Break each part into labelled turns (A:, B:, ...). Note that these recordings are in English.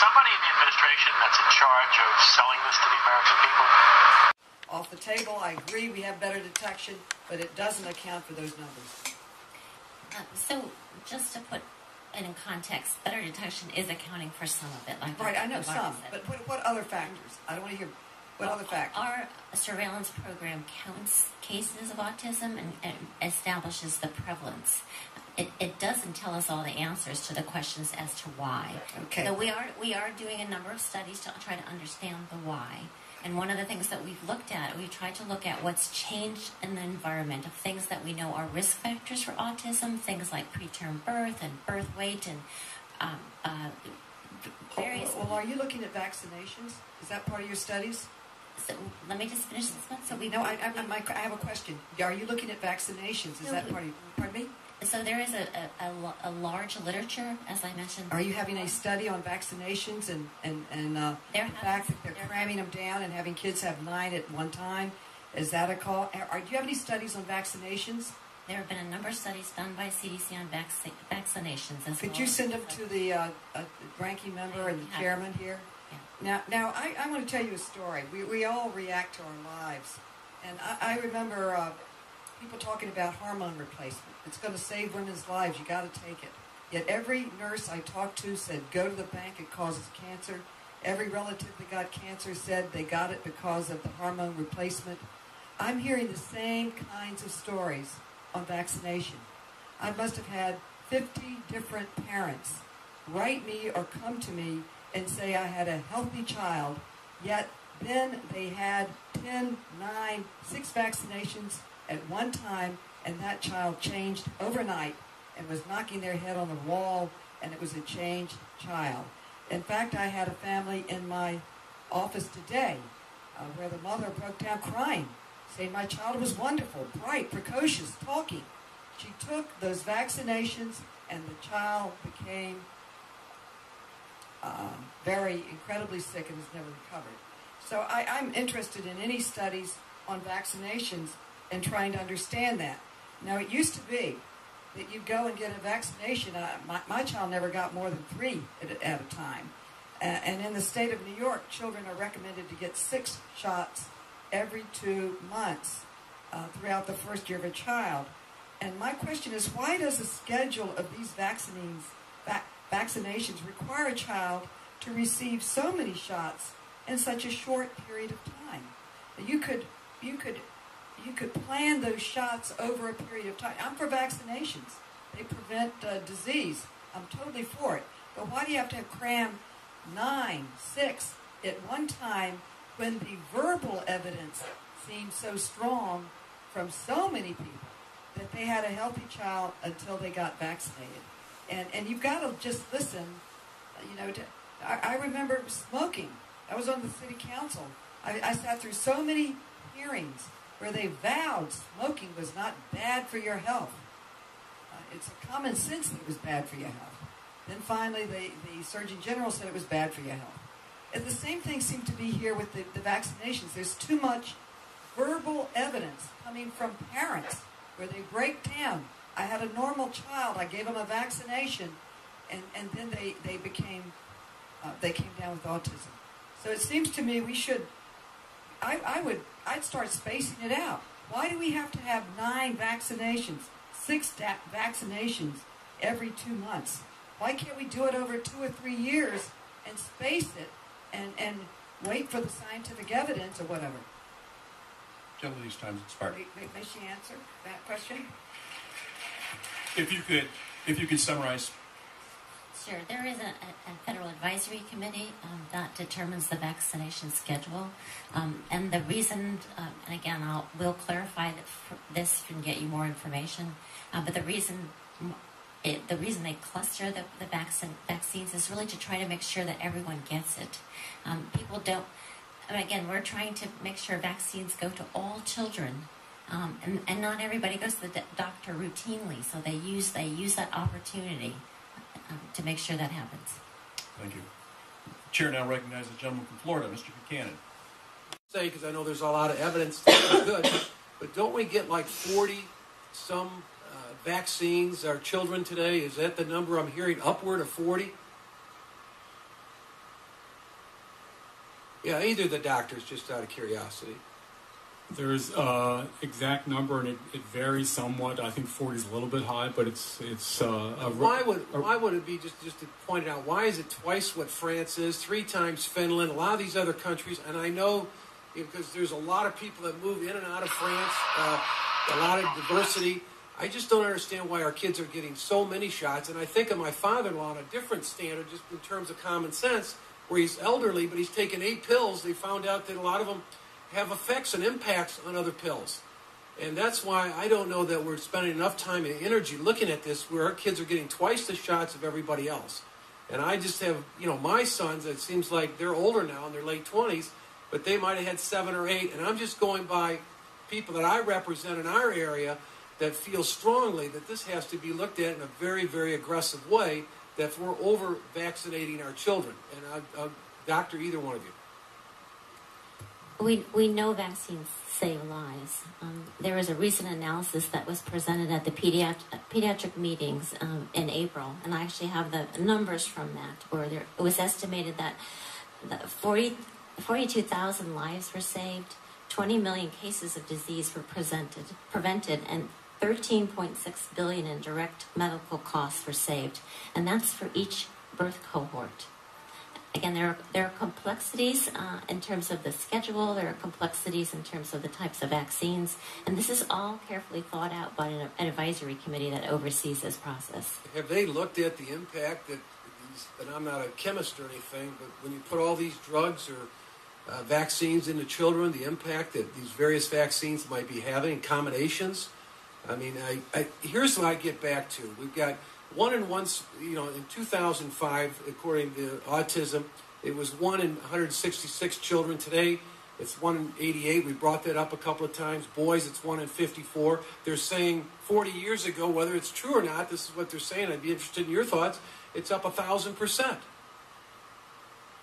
A: somebody in the administration that's in charge of selling this to the American people?
B: Off the table, I agree we have better detection, but it doesn't account for those numbers.
C: So, just to put it in context, better detection is accounting for some of it. Like
B: right, I know some, but what other factors? I don't want to hear what other factors.
C: Our surveillance program counts cases of autism and establishes the prevalence. It doesn't tell us all the answers to the questions as to why.
B: Okay.
C: So we are doing a number of studies to try to understand the why. And one of the things that we've looked at, we've tried to look at what's changed in the environment of things that we know are risk factors for autism, things like preterm birth and birth weight and various...
B: Well, are you looking at vaccinations? Is that part of your studies?
C: So let me just finish this one. So we
B: I have a question. Are you looking at vaccinations? Is that part of... Pardon me?
C: So there is a large literature, as I mentioned.
B: Are you having a study on vaccinations and the fact that they're cramming them down and having kids have 9 at one time? Is that a call? Do you have any studies on vaccinations?
C: There have been a number of studies done by CDC on vaccinations.
B: Could you send them to the ranking member and the chairman here?
C: Yeah.
B: Now I want to tell you a story. We all react to our lives. And I remember... people talking about hormone replacement. It's going to save women's lives. You got to take it. Yet every nurse I talked to said, go to the bank, it causes cancer. Every relative that got cancer said they got it because of the hormone replacement. I'm hearing the same kinds of stories on vaccination. I must have had 50 different parents write me or come to me and say I had a healthy child, yet then they had 10, 9, 6 vaccinations at one time, and that child changed overnight and was knocking their head on the wall, and it was a changed child. In fact, I had a family in my office today where the mother broke down crying, saying my child was wonderful, bright, precocious, talking. She took those vaccinations, and the child became very incredibly sick and has never recovered. So I'm interested in any studies on vaccinations and trying to understand that. Now, it used to be that you'd go and get a vaccination. My child never got more than 3 at a time. And in the state of New York, children are recommended to get 6 shots every 2 months throughout the first year of a child. And my question is, why does the schedule of these vaccinations require a child to receive so many shots in such a short period of time? You could plan those shots over a period of time. I'm for vaccinations. They prevent disease. I'm totally for it. But why do you have to cram 9, 6 at one time when the verbal evidence seems so strong from so many people that they had a healthy child until they got vaccinated? And you've got to just listen. I remember smoking. I was on the city council. I sat through so many hearings where they vowed smoking was not bad for your health. It's a common sense that it was bad for your health. Then finally, the Surgeon General said it was bad for your health. And the same thing seemed to be here with the vaccinations. There's too much verbal evidence coming from parents where they break down. I had a normal child. I gave them a vaccination, and then they came down with autism. So it seems to me we should. I'd start spacing it out. Why do we have to have 9 vaccinations, 6 vaccinations every 2 months? Why can't we do it over 2 or 3 years and space it and wait for the scientific evidence or whatever?
D: Gentleman's time's expired.
B: May she answer that question?
D: If you could summarize.
C: Sure. There is a federal advisory committee that determines the vaccination schedule, and the reason, and again, we'll clarify this and get you more information. But the reason they cluster the vaccines is really to try to make sure that everyone gets it. People don't. Again, we're trying to make sure vaccines go to all children, and not everybody goes to the doctor routinely. So they use that opportunity to make sure that happens.
D: Thank you. The chair now recognizes the gentleman from Florida, Mr. Buchanan.
E: Say, because I know there's a lot of evidence that's good, but don't we get like 40 some vaccines our children today? Is that the number I'm hearing? Upward of 40? Yeah, either of the doctors, just out of curiosity.
F: There's exact number, and it varies somewhat. I think 40 is a little bit high, but it's
E: why would it be, just to point it out, why is it twice what France is, 3 times Finland, a lot of these other countries? And I know because there's a lot of people that move in and out of France, a lot of diversity. I just don't understand why our kids are getting so many shots. And I think of my father-in-law on a different standard, just in terms of common sense, where he's elderly, but he's taken 8 pills. They found out that a lot of them have effects and impacts on other pills. And that's why I don't know that we're spending enough time and energy looking at this, where our kids are getting twice the shots of everybody else. And I just have, my sons, it seems like they're older now, in their late 20s, but they might have had 7 or 8. And I'm just going by people that I represent in our area that feel strongly that this has to be looked at in a very, very aggressive way, that we're over-vaccinating our children. And I'll doctor either one of you.
C: We know vaccines save lives. There was a recent analysis that was presented at the pediatric meetings in April, and I actually have the numbers from that, where it was estimated that 42,000 lives were saved, 20 million cases of disease were prevented, and 13.6 billion in direct medical costs were saved, and that's for each birth cohort. Again, there are complexities in terms of the schedule. There are complexities in terms of the types of vaccines. And this is all carefully thought out by an advisory committee that oversees this process.
E: Have they looked at the impact that and I'm not a chemist or anything, but when you put all these drugs or vaccines into children, the impact that these various vaccines might be having, combinations? I mean, here's what I get back to. We've got 1 in 1, in 2005, according to Autism, it was 1 in 166 children. Today, it's 1 in 88. We brought that up a couple of times. Boys, it's 1 in 54. They're saying 40 years ago, whether it's true or not, this is what they're saying. I'd be interested in your thoughts. It's up 1,000%.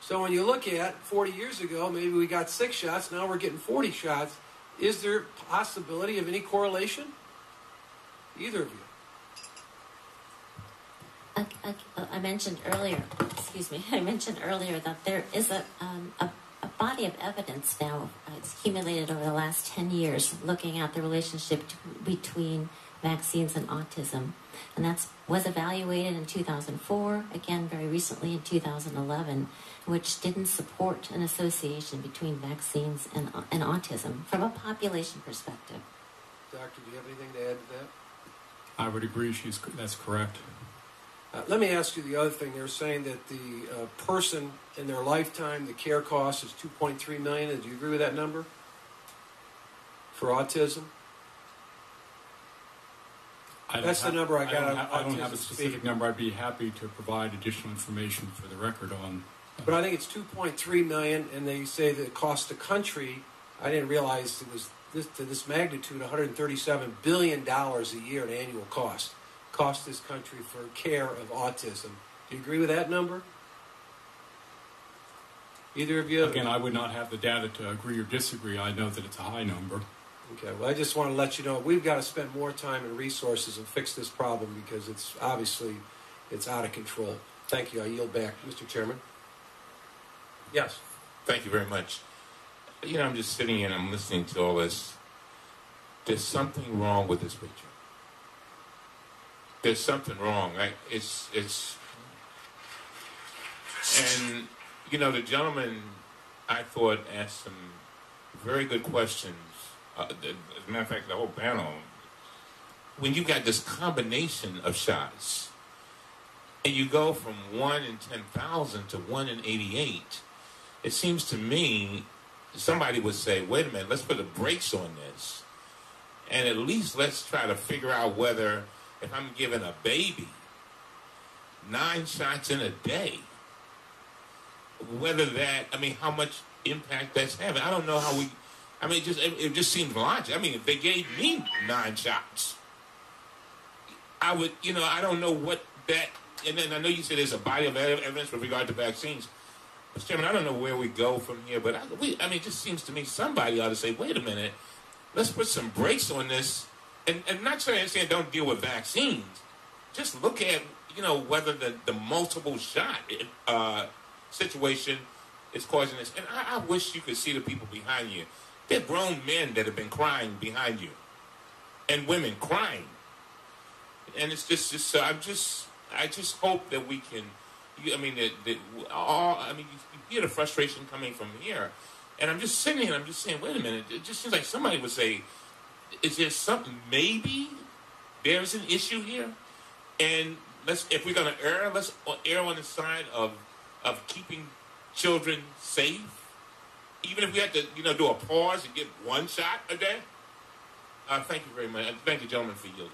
E: So when you look at 40 years ago, maybe we got 6 shots. Now we're getting 40 shots. Is there possibility of any correlation? Either of you.
C: I mentioned earlier that there is a body of evidence now. It's accumulated over the last 10 years looking at the relationship between vaccines and autism. And that was evaluated in 2004, again very recently in 2011, which didn't support an association between vaccines and autism from a population perspective.
E: Doctor, do you have anything to add to that?
F: I would agree. That's correct.
E: Let me ask you the other thing. They're saying that the person in their lifetime, the care cost is $2.3 million. Do you agree with that number for autism? That's the number I got.
F: I don't have a specific number. I'd be happy to provide additional information for the record on.
E: But I think it's $2.3 million, and they say that it costs the country. I didn't realize it was to this magnitude, $137 billion a year in annual cost this country for care of autism. Do you agree with that number? Either of you?
F: Again, I would not have the data to agree or disagree. I know that it's a high number.
E: Okay, well, I just want to let you know we've got to spend more time and resources and fix this problem because it's obviously out of control. Thank you. I yield back. Mr. Chairman. Yes.
G: Thank you very much. I'm just sitting here and I'm listening to all this. There's something wrong with this picture. There's something wrong. It's and the gentleman I thought asked some very good questions. As a matter of fact, the whole panel. When you got this combination of shots, and you go from 1 in 10,000 to 1 in 88, it seems to me somebody would say, "Wait a minute, let's put the brakes on this, and at least let's try to figure out whether." If I'm giving a baby 9 shots in a day, how much impact that's having. I don't know how it just seems logical. If they gave me 9 shots, I would, I don't know what that, and then I know you said there's a body of evidence with regard to vaccines. Mr. Chairman, I don't know where we go from here, but it just seems to me somebody ought to say, wait a minute, let's put some brakes on this. And not saying don't deal with vaccines. Just look at, whether the multiple shot situation is causing this. And I wish you could see the people behind you. They're grown men that have been crying behind you, and women crying. And it's just so I just hope that we can. I mean, you hear the frustration coming from here, and I'm just sitting here and I'm just saying, wait a minute. It just seems like somebody would say, is there something? Maybe there's an issue here, and if we're going to err, let's err on the side of keeping children safe. Even if we had to, do a pause and get one shot a day. Thank you very much. Thank you, gentlemen, for yielding.